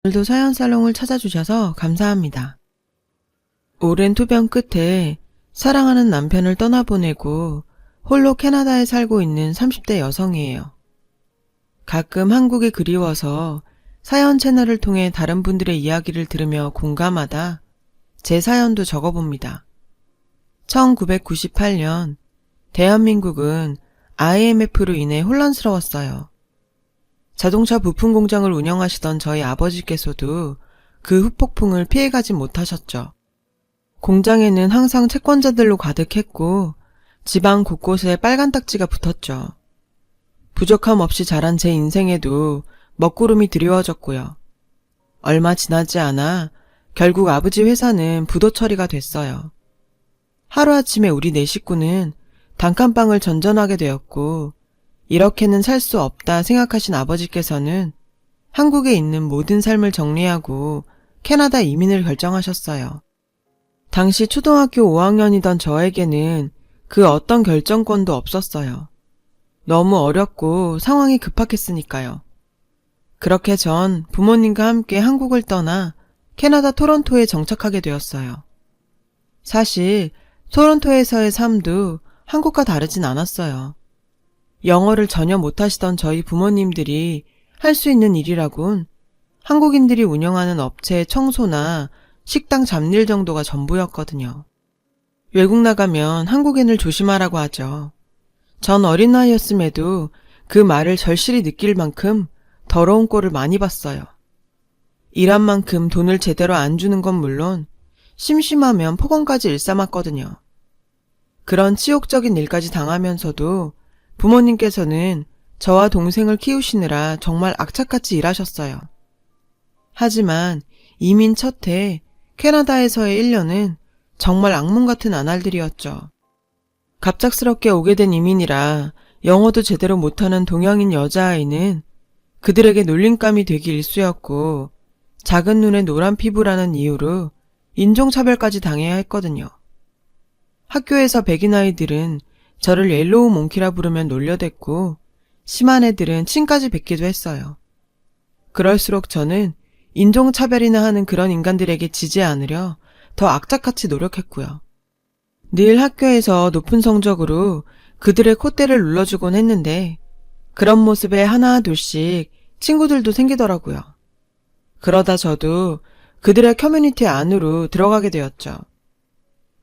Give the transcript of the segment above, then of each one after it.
오늘도 사연살롱을 찾아주셔서 감사합니다. 오랜 투병 끝에 사랑하는 남편을 떠나보내고 홀로 캐나다에 살고 있는 30대 여성이에요. 가끔 한국이 그리워서 사연 채널을 통해 다른 분들의 이야기를 들으며 공감하다 제 사연도 적어봅니다. 1998년 대한민국은 IMF로 인해 혼란스러웠어요. 자동차 부품 공장을 운영하시던 저희 아버지께서도 그 후폭풍을 피해가지 못하셨죠. 공장에는 항상 채권자들로 가득했고 집안 곳곳에 빨간 딱지가 붙었죠. 부족함 없이 자란 제 인생에도 먹구름이 드리워졌고요. 얼마 지나지 않아 결국 아버지 회사는 부도 처리가 됐어요. 하루아침에 우리 네 식구는 단칸방을 전전하게 되었고 이렇게는 살 수 없다 생각하신 아버지께서는 한국에 있는 모든 삶을 정리하고 캐나다 이민을 결정하셨어요. 당시 초등학교 5학년이던 저에게는 그 어떤 결정권도 없었어요. 너무 어렸고 상황이 급박했으니까요. 그렇게 전 부모님과 함께 한국을 떠나 캐나다 토론토에 정착하게 되었어요. 사실 토론토에서의 삶도 한국과 다르진 않았어요. 영어를 전혀 못하시던 저희 부모님들이 할 수 있는 일이라곤 한국인들이 운영하는 업체의 청소나 식당 잡일 정도가 전부였거든요. 외국 나가면 한국인을 조심하라고 하죠. 전 어린 나이였음에도 그 말을 절실히 느낄 만큼 더러운 꼴을 많이 봤어요. 일한 만큼 돈을 제대로 안 주는 건 물론 심심하면 폭언까지 일삼았거든요. 그런 치욕적인 일까지 당하면서도 부모님께서는 저와 동생을 키우시느라 정말 악착같이 일하셨어요. 하지만 이민 첫 해 캐나다에서의 1년은 정말 악몽 같은 나날들이었죠. 갑작스럽게 오게 된 이민이라 영어도 제대로 못하는 동양인 여자아이는 그들에게 놀림감이 되기 일쑤였고 작은 눈에 노란 피부라는 이유로 인종차별까지 당해야 했거든요. 학교에서 백인 아이들은 저를 옐로우 몽키라 부르면 놀려댔고 심한 애들은 침까지 뱉기도 했어요. 그럴수록 저는 인종차별이나 하는 그런 인간들에게 지지 않으려 더 악착같이 노력했고요. 늘 학교에서 높은 성적으로 그들의 콧대를 눌러주곤 했는데 그런 모습에 하나 둘씩 친구들도 생기더라고요. 그러다 저도 그들의 커뮤니티 안으로 들어가게 되었죠.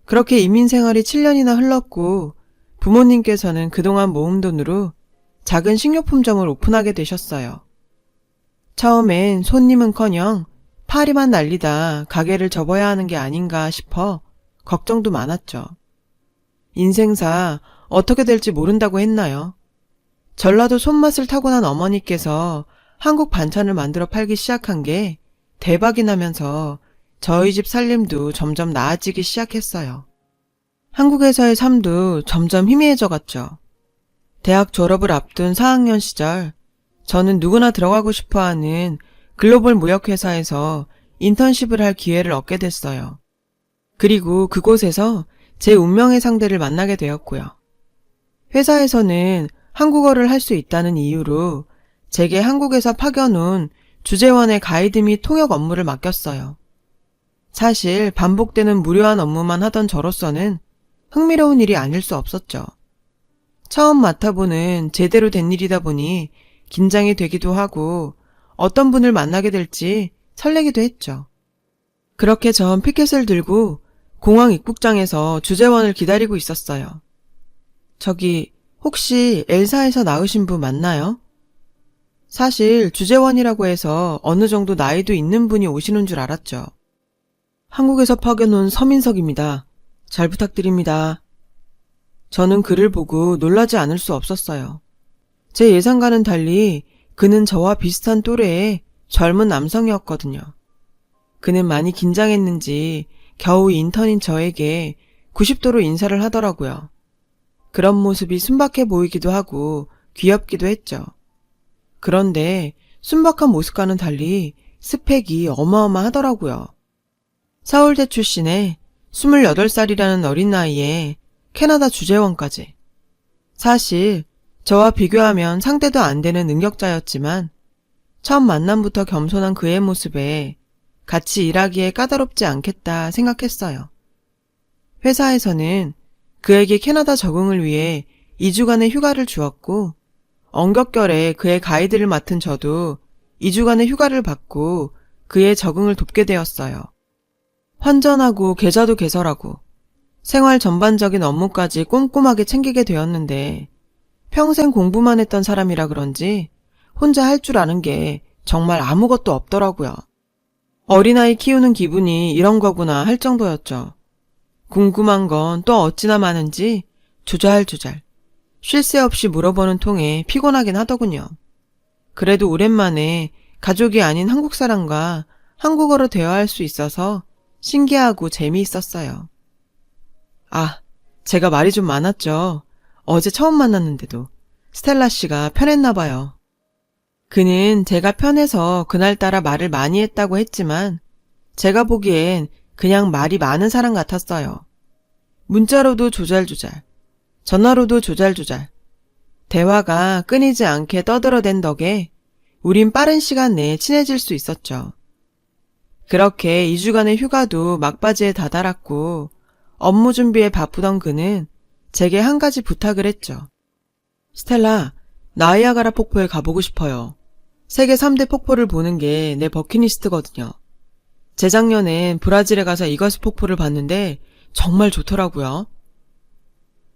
그렇게 이민 생활이 7년이나 흘렀고 부모님께서는 그동안 모은 돈으로 작은 식료품점을 오픈하게 되셨어요. 처음엔 손님은커녕 파리만 날리다 가게를 접어야 하는 게 아닌가 싶어 걱정도 많았죠. 인생사 어떻게 될지 모른다고 했나요? 전라도 손맛을 타고난 어머니께서 한국 반찬을 만들어 팔기 시작한 게 대박이 나면서 저희 집 살림도 점점 나아지기 시작했어요. 한국에서의 삶도 점점 희미해져 갔죠. 대학 졸업을 앞둔 4학년 시절 저는 누구나 들어가고 싶어하는 글로벌 무역회사에서 인턴십을 할 기회를 얻게 됐어요. 그리고 그곳에서 제 운명의 상대를 만나게 되었고요. 회사에서는 한국어를 할 수 있다는 이유로 제게 한국에서 파견온 주재원의 가이드 및 통역 업무를 맡겼어요. 사실 반복되는 무료한 업무만 하던 저로서는 흥미로운 일이 아닐 수 없었죠. 처음 맡아보는 제대로 된 일이다 보니 긴장이 되기도 하고 어떤 분을 만나게 될지 설레기도 했죠. 그렇게 전 피켓을 들고 공항 입국장에서 주재원을 기다리고 있었어요. 저기 혹시 엘사에서 나으신 분 맞나요? 사실 주재원이라고 해서 어느 정도 나이도 있는 분이 오시는 줄 알았죠. 한국에서 파견 온 서민석입니다. 잘 부탁드립니다. 저는 그를 보고 놀라지 않을 수 없었어요. 제 예상과는 달리 그는 저와 비슷한 또래의 젊은 남성이었거든요. 그는 많이 긴장했는지 겨우 인턴인 저에게 90도로 인사를 하더라고요. 그런 모습이 순박해 보이기도 하고 귀엽기도 했죠. 그런데 순박한 모습과는 달리 스펙이 어마어마하더라고요. 서울대 출신의 28살이라는 어린 나이에 캐나다 주재원까지. 사실 저와 비교하면 상대도 안 되는 능력자였지만 처음 만남부터 겸손한 그의 모습에 같이 일하기에 까다롭지 않겠다 생각했어요. 회사에서는 그에게 캐나다 적응을 위해 2주간의 휴가를 주었고 언격결에 그의 가이드를 맡은 저도 2주간의 휴가를 받고 그의 적응을 돕게 되었어요. 환전하고 계좌도 개설하고 생활 전반적인 업무까지 꼼꼼하게 챙기게 되었는데 평생 공부만 했던 사람이라 그런지 혼자 할 줄 아는 게 정말 아무것도 없더라고요. 어린아이 키우는 기분이 이런 거구나 할 정도였죠. 궁금한 건 또 어찌나 많은지 조잘조잘 쉴 새 없이 물어보는 통에 피곤하긴 하더군요. 그래도 오랜만에 가족이 아닌 한국 사람과 한국어로 대화할 수 있어서 신기하고 재미있었어요. 아, 제가 말이 좀 많았죠. 어제 처음 만났는데도 스텔라 씨가 편했나 봐요. 그는 제가 편해서 그날따라 말을 많이 했다고 했지만 제가 보기엔 그냥 말이 많은 사람 같았어요. 문자로도 조잘조잘, 전화로도 조잘조잘. 대화가 끊이지 않게 떠들어댄 덕에 우린 빠른 시간 내에 친해질 수 있었죠. 그렇게 2주간의 휴가도 막바지에 다다랐고 업무 준비에 바쁘던 그는 제게 한 가지 부탁을 했죠. 스텔라, 나이아가라 폭포에 가보고 싶어요. 세계 3대 폭포를 보는 게 내 버킷리스트거든요. 재작년엔 브라질에 가서 이거스 폭포를 봤는데 정말 좋더라고요.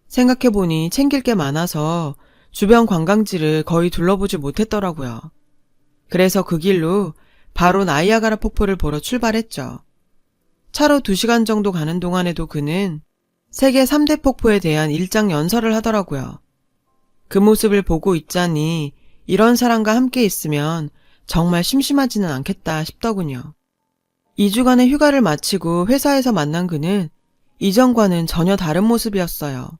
생각해보니 챙길 게 많아서 주변 관광지를 거의 둘러보지 못했더라고요. 그래서 그 길로 바로 나이아가라 폭포를 보러 출발했죠. 차로 2시간 정도 가는 동안에도 그는 세계 3대 폭포에 대한 일장 연설을 하더라고요. 그 모습을 보고 있자니 이런 사람과 함께 있으면 정말 심심하지는 않겠다 싶더군요. 2주간의 휴가를 마치고 회사에서 만난 그는 이전과는 전혀 다른 모습이었어요.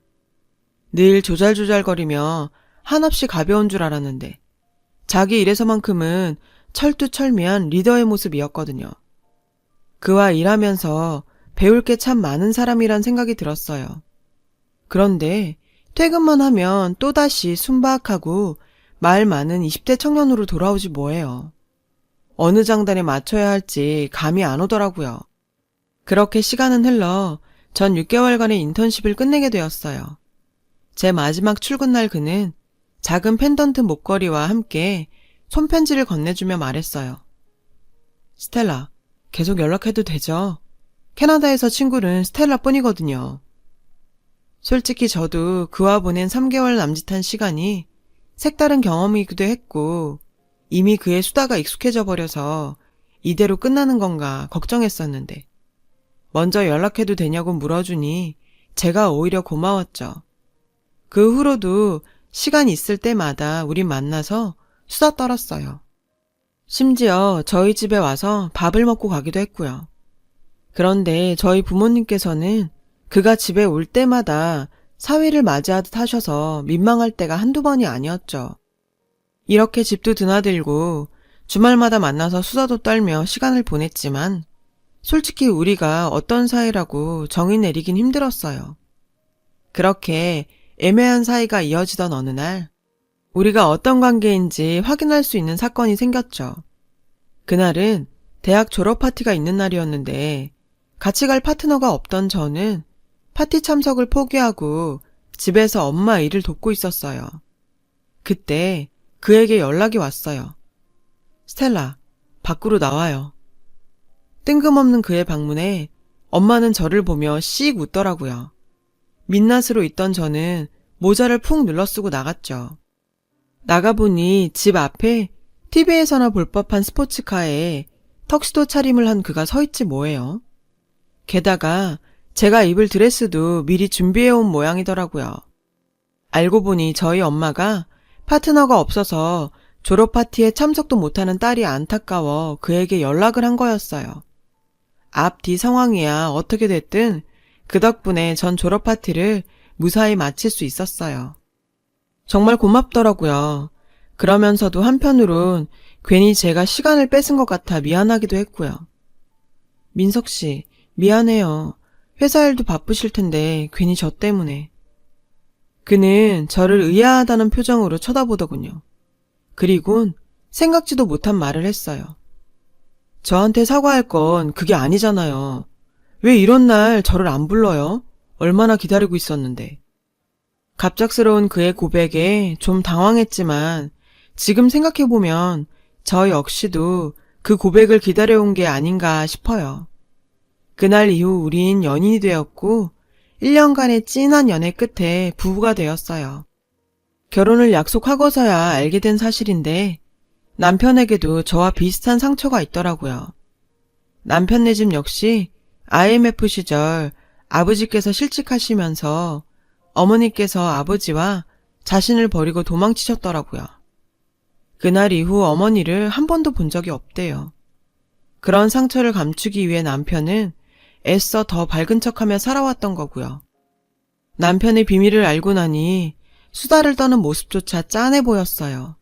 늘 조잘조잘거리며 한없이 가벼운 줄 알았는데 자기 일에서만큼은 철두철미한 리더의 모습이었거든요. 그와 일하면서 배울 게 참 많은 사람이란 생각이 들었어요. 그런데 퇴근만 하면 또다시 순박하고 말 많은 20대 청년으로 돌아오지 뭐예요. 어느 장단에 맞춰야 할지 감이 안 오더라고요. 그렇게 시간은 흘러 전 6개월간의 인턴십을 끝내게 되었어요. 제 마지막 출근 날 그는 작은 펜던트 목걸이와 함께 손편지를 건네주며 말했어요. 스텔라, 계속 연락해도 되죠? 캐나다에서 친구는 스텔라 뿐이거든요. 솔직히 저도 그와 보낸 3개월 남짓한 시간이 색다른 경험이기도 했고 이미 그의 수다가 익숙해져 버려서 이대로 끝나는 건가 걱정했었는데 먼저 연락해도 되냐고 물어주니 제가 오히려 고마웠죠. 그 후로도 시간 있을 때마다 우린 만나서 수다 떨었어요. 심지어 저희 집에 와서 밥을 먹고 가기도 했고요. 그런데 저희 부모님께서는 그가 집에 올 때마다 사위를 맞이하듯 하셔서 민망할 때가 한두 번이 아니었죠. 이렇게 집도 드나들고 주말마다 만나서 수다도 떨며 시간을 보냈지만 솔직히 우리가 어떤 사이라고 정의 내리긴 힘들었어요. 그렇게 애매한 사이가 이어지던 어느 날 우리가 어떤 관계인지 확인할 수 있는 사건이 생겼죠. 그날은 대학 졸업 파티가 있는 날이었는데 같이 갈 파트너가 없던 저는 파티 참석을 포기하고 집에서 엄마 일을 돕고 있었어요. 그때 그에게 연락이 왔어요. 스텔라, 밖으로 나와요. 뜬금없는 그의 방문에 엄마는 저를 보며 씩 웃더라고요. 민낯으로 있던 저는 모자를 푹 눌러쓰고 나갔죠. 나가보니 집 앞에 TV에서나 볼 법한 스포츠카에 턱시도 차림을 한 그가 서 있지 뭐예요. 게다가 제가 입을 드레스도 미리 준비해온 모양이더라고요. 알고 보니 저희 엄마가 파트너가 없어서 졸업 파티에 참석도 못하는 딸이 안타까워 그에게 연락을 한 거였어요. 앞뒤 상황이야 어떻게 됐든 그 덕분에 전 졸업 파티를 무사히 마칠 수 있었어요. 정말 고맙더라고요. 그러면서도 한편으론 괜히 제가 시간을 뺏은 것 같아 미안하기도 했고요. 민석 씨, 미안해요. 회사 일도 바쁘실 텐데 괜히 저 때문에. 그는 저를 의아하다는 표정으로 쳐다보더군요. 그리곤 생각지도 못한 말을 했어요. 저한테 사과할 건 그게 아니잖아요. 왜 이런 날 저를 안 불러요? 얼마나 기다리고 있었는데. 갑작스러운 그의 고백에 좀 당황했지만 지금 생각해보면 저 역시도 그 고백을 기다려온 게 아닌가 싶어요. 그날 이후 우린 연인이 되었고 1년간의 찐한 연애 끝에 부부가 되었어요. 결혼을 약속하고서야 알게 된 사실인데 남편에게도 저와 비슷한 상처가 있더라고요. 남편네 집 역시 IMF 시절 아버지께서 실직하시면서 어머니께서 아버지와 자신을 버리고 도망치셨더라고요. 그날 이후 어머니를 한 번도 본 적이 없대요. 그런 상처를 감추기 위해 남편은 애써 더 밝은 척하며 살아왔던 거고요. 남편의 비밀을 알고 나니 수다를 떠는 모습조차 짠해 보였어요.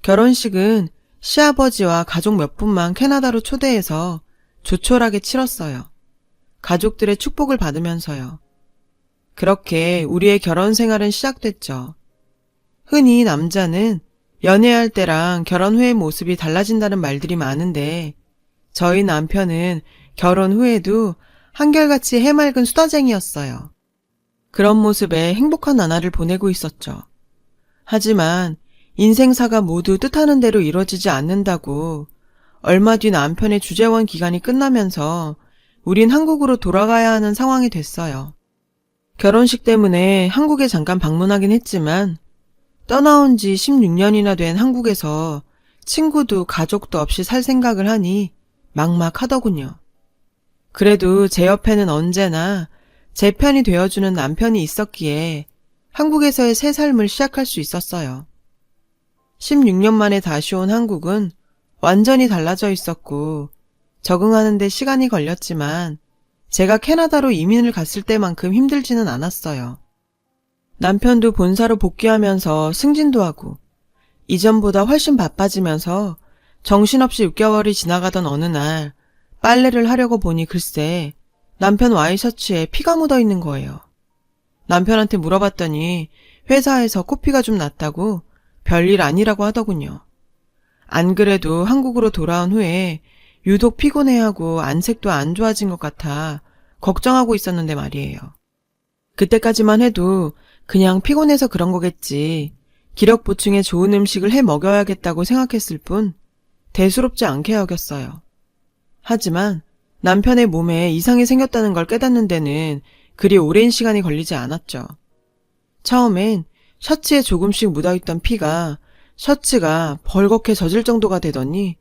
결혼식은 시아버지와 가족 몇 분만 캐나다로 초대해서 조촐하게 치렀어요. 가족들의 축복을 받으면서요. 그렇게 우리의 결혼 생활은 시작됐죠. 흔히 남자는 연애할 때랑 결혼 후의 모습이 달라진다는 말들이 많은데 저희 남편은 결혼 후에도 한결같이 해맑은 수다쟁이였어요. 그런 모습에 행복한 나날을 보내고 있었죠. 하지만 인생사가 모두 뜻하는 대로 이루어지지 않는다고 얼마 뒤 남편의 주재원 기간이 끝나면서 우린 한국으로 돌아가야 하는 상황이 됐어요. 결혼식 때문에 한국에 잠깐 방문하긴 했지만 떠나온 지 16년이나 된 한국에서 친구도 가족도 없이 살 생각을 하니 막막하더군요. 그래도 제 옆에는 언제나 제 편이 되어주는 남편이 있었기에 한국에서의 새 삶을 시작할 수 있었어요. 16년 만에 다시 온 한국은 완전히 달라져 있었고 적응하는 데 시간이 걸렸지만 제가 캐나다로 이민을 갔을 때만큼 힘들지는 않았어요. 남편도 본사로 복귀하면서 승진도 하고 이전보다 훨씬 바빠지면서 정신없이 6개월이 지나가던 어느 날 빨래를 하려고 보니 글쎄 남편 와이셔츠에 피가 묻어 있는 거예요. 남편한테 물어봤더니 회사에서 코피가 좀 났다고 별일 아니라고 하더군요. 안 그래도 한국으로 돌아온 후에 유독 피곤해하고 안색도 안 좋아진 것 같아 걱정하고 있었는데 말이에요. 그때까지만 해도 그냥 피곤해서 그런 거겠지. 기력 보충에 좋은 음식을 해 먹여야겠다고 생각했을 뿐 대수롭지 않게 여겼어요. 하지만 남편의 몸에 이상이 생겼다는 걸 깨닫는 데는 그리 오랜 시간이 걸리지 않았죠. 처음엔 셔츠에 조금씩 묻어있던 피가 셔츠가 벌겋게 젖을 정도가 되더니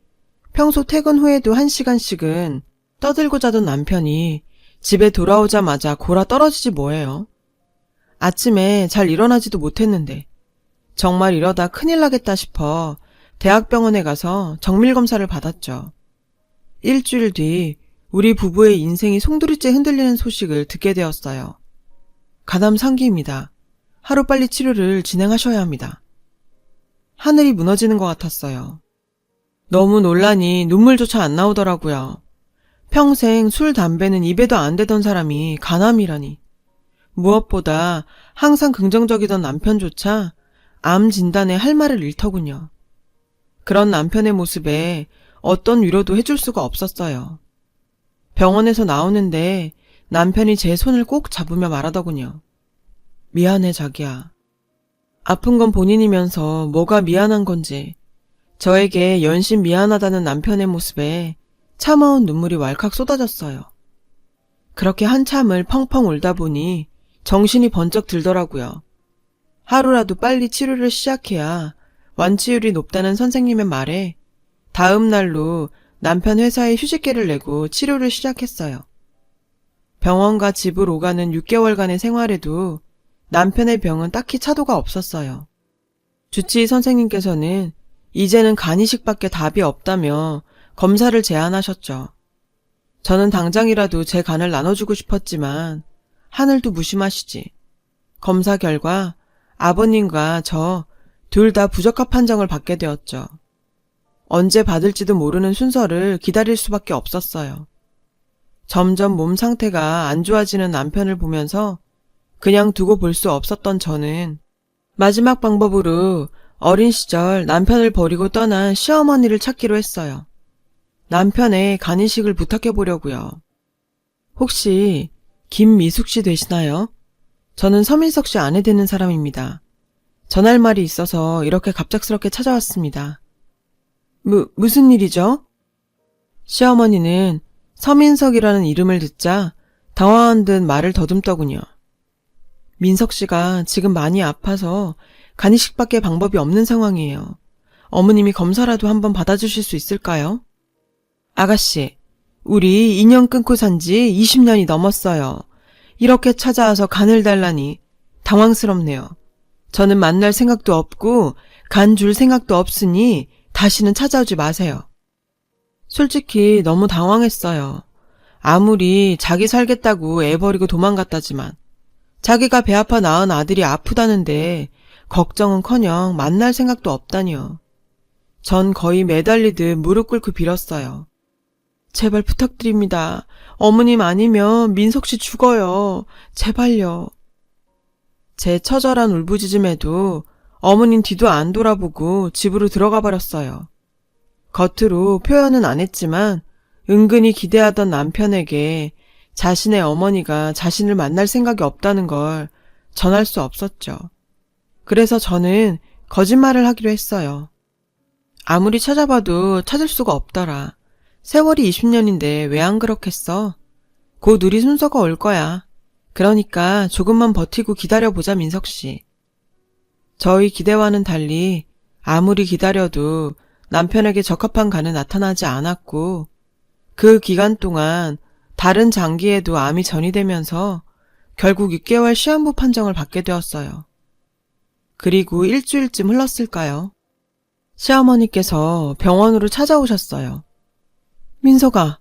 평소 퇴근 후에도 1시간씩은 떠들고 자던 남편이 집에 돌아오자마자 골아 떨어지지 뭐예요. 아침에 잘 일어나지도 못했는데 정말 이러다 큰일 나겠다 싶어 대학병원에 가서 정밀검사를 받았죠. 일주일 뒤 우리 부부의 인생이 송두리째 흔들리는 소식을 듣게 되었어요. 가담상기입니다. 하루빨리 치료를 진행하셔야 합니다. 하늘이 무너지는 것 같았어요. 너무 놀라니 눈물조차 안 나오더라고요. 평생 술, 담배는 입에도 안 대던 사람이 간암이라니. 무엇보다 항상 긍정적이던 남편조차 암 진단에 할 말을 잃더군요. 그런 남편의 모습에 어떤 위로도 해줄 수가 없었어요. 병원에서 나오는데 남편이 제 손을 꼭 잡으며 말하더군요. 미안해 자기야. 아픈 건 본인이면서 뭐가 미안한 건지 저에게 연신 미안하다는 남편의 모습에 참아온 눈물이 왈칵 쏟아졌어요. 그렇게 한참을 펑펑 울다 보니 정신이 번쩍 들더라고요. 하루라도 빨리 치료를 시작해야 완치율이 높다는 선생님의 말에 다음 날로 남편 회사에 휴직계를 내고 치료를 시작했어요. 병원과 집을 오가는 6개월간의 생활에도 남편의 병은 딱히 차도가 없었어요. 주치의 선생님께서는 이제는 간이식밖에 답이 없다며 검사를 제안하셨죠. 저는 당장이라도 제 간을 나눠주고 싶었지만 하늘도 무심하시지. 검사 결과 아버님과 저 둘 다 부적합 판정을 받게 되었죠. 언제 받을지도 모르는 순서를 기다릴 수밖에 없었어요. 점점 몸 상태가 안 좋아지는 남편을 보면서 그냥 두고 볼 수 없었던 저는 마지막 방법으로 어린 시절 남편을 버리고 떠난 시어머니를 찾기로 했어요. 남편의 간이식을 부탁해 보려고요. 혹시 김미숙 씨 되시나요? 저는 서민석 씨 아내 되는 사람입니다. 전할 말이 있어서 이렇게 갑작스럽게 찾아왔습니다. 무슨 일이죠? 시어머니는 서민석이라는 이름을 듣자 당황한 듯 말을 더듬더군요. 민석 씨가 지금 많이 아파서 간이식밖에 방법이 없는 상황이에요. 어머님이 검사라도 한번 받아주실 수 있을까요? 아가씨, 우리 인연 끊고 산 지 20년이 넘었어요. 이렇게 찾아와서 간을 달라니 당황스럽네요. 저는 만날 생각도 없고 간 줄 생각도 없으니 다시는 찾아오지 마세요. 솔직히 너무 당황했어요. 아무리 자기 살겠다고 애 버리고 도망갔다지만 자기가 배 아파 낳은 아들이 아프다는데 걱정은커녕 만날 생각도 없다니요. 전 거의 매달리듯 무릎 꿇고 빌었어요. 제발 부탁드립니다. 어머님 아니면 민석 씨 죽어요. 제발요. 제 처절한 울부짖음에도 어머님 뒤도 안 돌아보고 집으로 들어가 버렸어요. 겉으로 표현은 안 했지만 은근히 기대하던 남편에게 자신의 어머니가 자신을 만날 생각이 없다는 걸 전할 수 없었죠. 그래서 저는 거짓말을 하기로 했어요. 아무리 찾아봐도 찾을 수가 없더라. 세월이 20년인데 왜 안 그렇겠어? 곧 우리 순서가 올 거야. 그러니까 조금만 버티고 기다려보자, 민석씨. 저희 기대와는 달리 아무리 기다려도 남편에게 적합한 간은 나타나지 않았고 그 기간 동안 다른 장기에도 암이 전이되면서 결국 6개월 시한부 판정을 받게 되었어요. 그리고 일주일쯤 흘렀을까요? 시어머니께서 병원으로 찾아오셨어요. 민석아.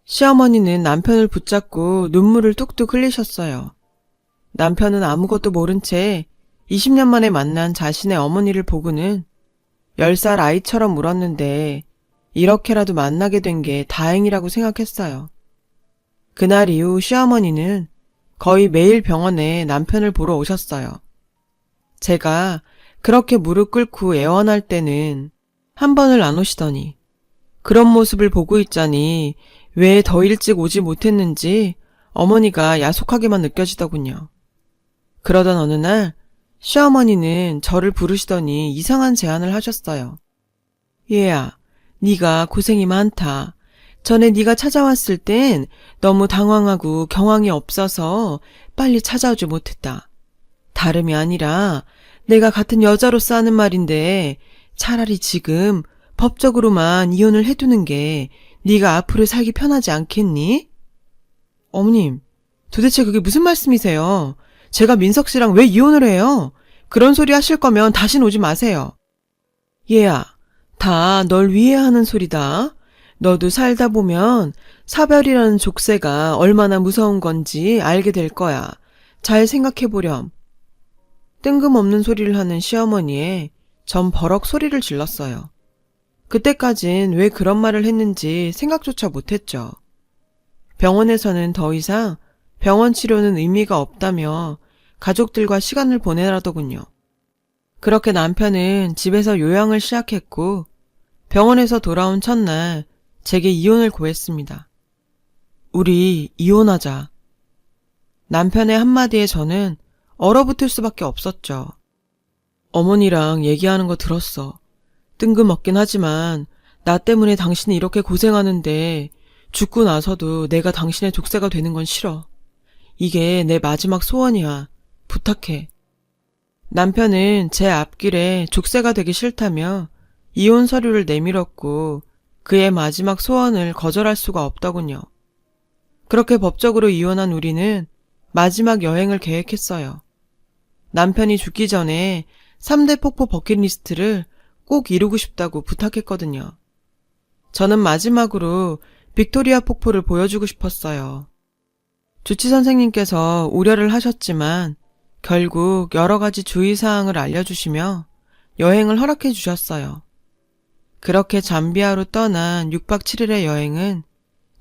시어머니는 남편을 붙잡고 눈물을 뚝뚝 흘리셨어요. 남편은 아무것도 모른 채 20년 만에 만난 자신의 어머니를 보고는 10살 아이처럼 울었는데 이렇게라도 만나게 된 게 다행이라고 생각했어요. 그날 이후 시어머니는 거의 매일 병원에 남편을 보러 오셨어요. 제가 그렇게 무릎 꿇고 애원할 때는 한 번을 안 오시더니 그런 모습을 보고 있자니 왜 더 일찍 오지 못했는지 어머니가 야속하게만 느껴지더군요. 그러던 어느 날 시어머니는 저를 부르시더니 이상한 제안을 하셨어요. 얘야, 네가 고생이 많다. 전에 네가 찾아왔을 땐 너무 당황하고 경황이 없어서 빨리 찾아오지 못했다. 다름이 아니라 내가 같은 여자로서 하는 말인데 차라리 지금 법적으로만 이혼을 해두는 게 네가 앞으로 살기 편하지 않겠니? 어머님, 도대체 그게 무슨 말씀이세요? 제가 민석 씨랑 왜 이혼을 해요? 그런 소리 하실 거면 다신 오지 마세요. 얘야, 다 널 위해 하는 소리다. 너도 살다 보면 사별이라는 족쇄가 얼마나 무서운 건지 알게 될 거야. 잘 생각해보렴. 뜬금없는 소리를 하는 시어머니에 전 버럭 소리를 질렀어요. 그때까진 왜 그런 말을 했는지 생각조차 못했죠. 병원에서는 더 이상 병원 치료는 의미가 없다며 가족들과 시간을 보내라더군요. 그렇게 남편은 집에서 요양을 시작했고 병원에서 돌아온 첫날 제게 이혼을 고했습니다. 우리 이혼하자. 남편의 한마디에 저는 얼어붙을 수밖에 없었죠. 어머니랑 얘기하는 거 들었어. 뜬금없긴 하지만 나 때문에 당신이 이렇게 고생하는데 죽고 나서도 내가 당신의 족쇄가 되는 건 싫어. 이게 내 마지막 소원이야. 부탁해. 남편은 제 앞길에 족쇄가 되기 싫다며 이혼 서류를 내밀었고 그의 마지막 소원을 거절할 수가 없더군요. 그렇게 법적으로 이혼한 우리는 마지막 여행을 계획했어요. 남편이 죽기 전에 3대 폭포 버킷리스트를 꼭 이루고 싶다고 부탁했거든요. 저는 마지막으로 빅토리아 폭포를 보여주고 싶었어요. 주치 선생님께서 우려를 하셨지만 결국 여러 가지 주의사항을 알려주시며 여행을 허락해 주셨어요. 그렇게 잠비아로 떠난 6박 7일의 여행은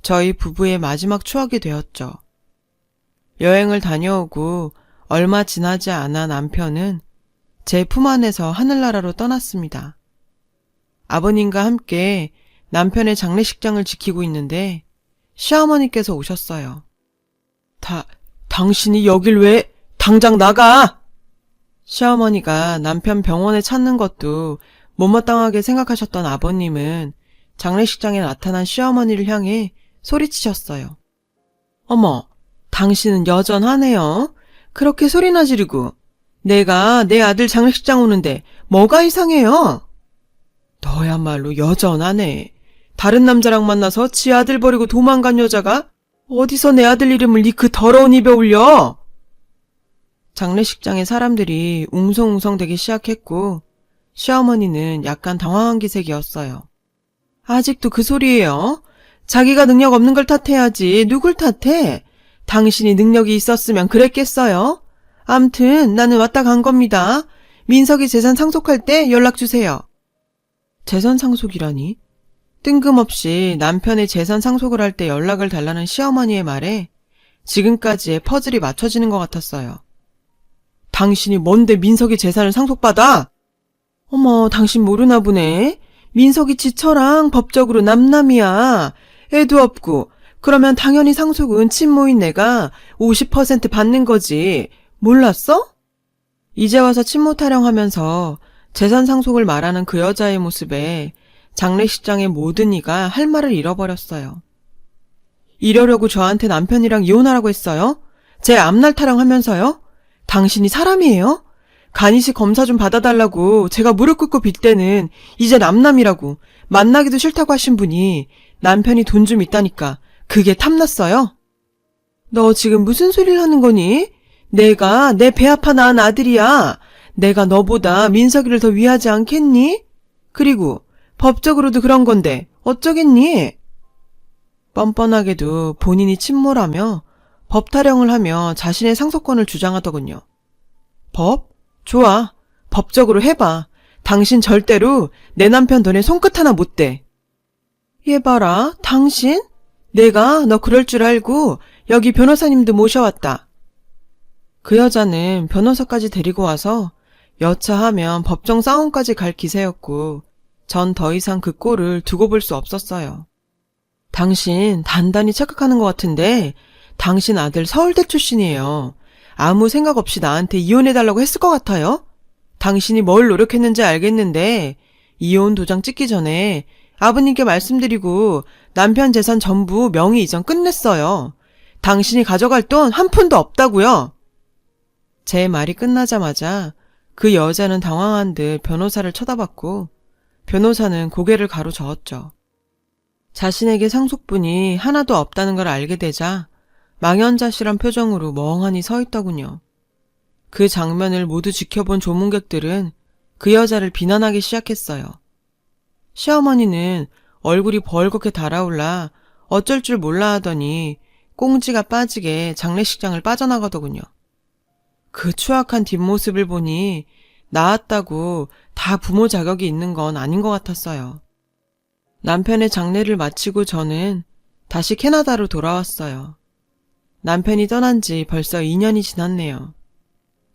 저희 부부의 마지막 추억이 되었죠. 여행을 다녀오고 얼마 지나지 않아 남편은 제 품 안에서 하늘나라로 떠났습니다. 아버님과 함께 남편의 장례식장을 지키고 있는데 시어머니께서 오셨어요. 당신이 여길 왜 당장 나가! 시어머니가 남편 병원에 찾는 것도 못마땅하게 생각하셨던 아버님은 장례식장에 나타난 시어머니를 향해 소리치셨어요. 어머, 당신은 여전하네요. 그렇게 소리나 지르고. 내가 내 아들 장례식장 오는데 뭐가 이상해요? 너야말로 여전하네. 다른 남자랑 만나서 지 아들 버리고 도망간 여자가 어디서 내 아들 이름을 네 그 더러운 입에 올려? 장례식장에 사람들이 웅성웅성대기 시작했고 시어머니는 약간 당황한 기색이었어요. 아직도 그 소리예요? 자기가 능력 없는 걸 탓해야지 누굴 탓해? 당신이 능력이 있었으면 그랬겠어요? 암튼 나는 왔다 간 겁니다. 민석이 재산 상속할 때 연락 주세요. 재산 상속이라니? 뜬금없이 남편의 재산 상속을 할 때 연락을 달라는 시어머니의 말에 지금까지의 퍼즐이 맞춰지는 것 같았어요. 당신이 뭔데 민석이 재산을 상속받아? 어머, 당신 모르나 보네. 민석이 지처랑 법적으로 남남이야. 애도 없고. 그러면 당연히 상속은 친모인 내가 50% 받는 거지. 몰랐어? 이제 와서 친모 타령하면서 재산 상속을 말하는 그 여자의 모습에 장례식장의 모든 이가 할 말을 잃어버렸어요. 이러려고 저한테 남편이랑 이혼하라고 했어요? 제 앞날 타령하면서요? 당신이 사람이에요? 간이식 검사 좀 받아달라고 제가 무릎 꿇고 빌 때는 이제 남남이라고 만나기도 싫다고 하신 분이 남편이 돈 좀 있다니까 그게 탐났어요? 너 지금 무슨 소리를 하는 거니? 내가 내 배 아파 낳은 아들이야. 내가 너보다 민석이를 더 위하지 않겠니? 그리고 법적으로도 그런 건데 어쩌겠니? 뻔뻔하게도 본인이 친모라며 법 타령을 하며 자신의 상속권을 주장하더군요. 법? 좋아. 법적으로 해봐. 당신 절대로 내 남편 돈에 손끝 하나 못 대. 얘 봐라. 당신? 내가 너 그럴 줄 알고 여기 변호사님도 모셔왔다. 그 여자는 변호사까지 데리고 와서 여차하면 법정 싸움까지 갈 기세였고 전 더 이상 그 꼴을 두고 볼 수 없었어요. 당신 단단히 착각하는 것 같은데 당신 아들 서울대 출신이에요. 아무 생각 없이 나한테 이혼해달라고 했을 것 같아요? 당신이 뭘 노력했는지 알겠는데 이혼 도장 찍기 전에 아버님께 말씀드리고 남편 재산 전부 명의 이전 끝냈어요. 당신이 가져갈 돈 한 푼도 없다고요. 제 말이 끝나자마자 그 여자는 당황한 듯 변호사를 쳐다봤고 변호사는 고개를 가로저었죠. 자신에게 상속분이 하나도 없다는 걸 알게 되자 망연자실한 표정으로 멍하니 서 있더군요. 그 장면을 모두 지켜본 조문객들은 그 여자를 비난하기 시작했어요. 시어머니는 얼굴이 벌겋게 달아올라 어쩔 줄 몰라 하더니 꽁지가 빠지게 장례식장을 빠져나가더군요. 그 추악한 뒷모습을 보니 낳았다고 다 부모 자격이 있는 건 아닌 것 같았어요. 남편의 장례를 마치고 저는 다시 캐나다로 돌아왔어요. 남편이 떠난 지 벌써 2년이 지났네요.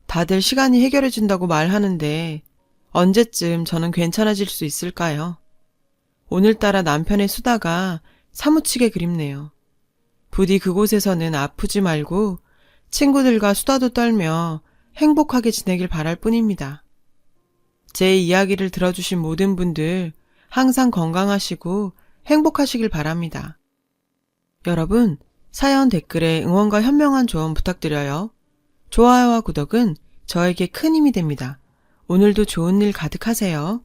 다들 시간이 해결해준다고 말하는데 언제쯤 저는 괜찮아질 수 있을까요? 오늘따라 남편의 수다가 사무치게 그립네요. 부디 그곳에서는 아프지 말고 친구들과 수다도 떨며 행복하게 지내길 바랄 뿐입니다. 제 이야기를 들어주신 모든 분들 항상 건강하시고 행복하시길 바랍니다. 여러분, 사연 댓글에 응원과 현명한 조언 부탁드려요. 좋아요와 구독은 저에게 큰 힘이 됩니다. 오늘도 좋은 일 가득하세요.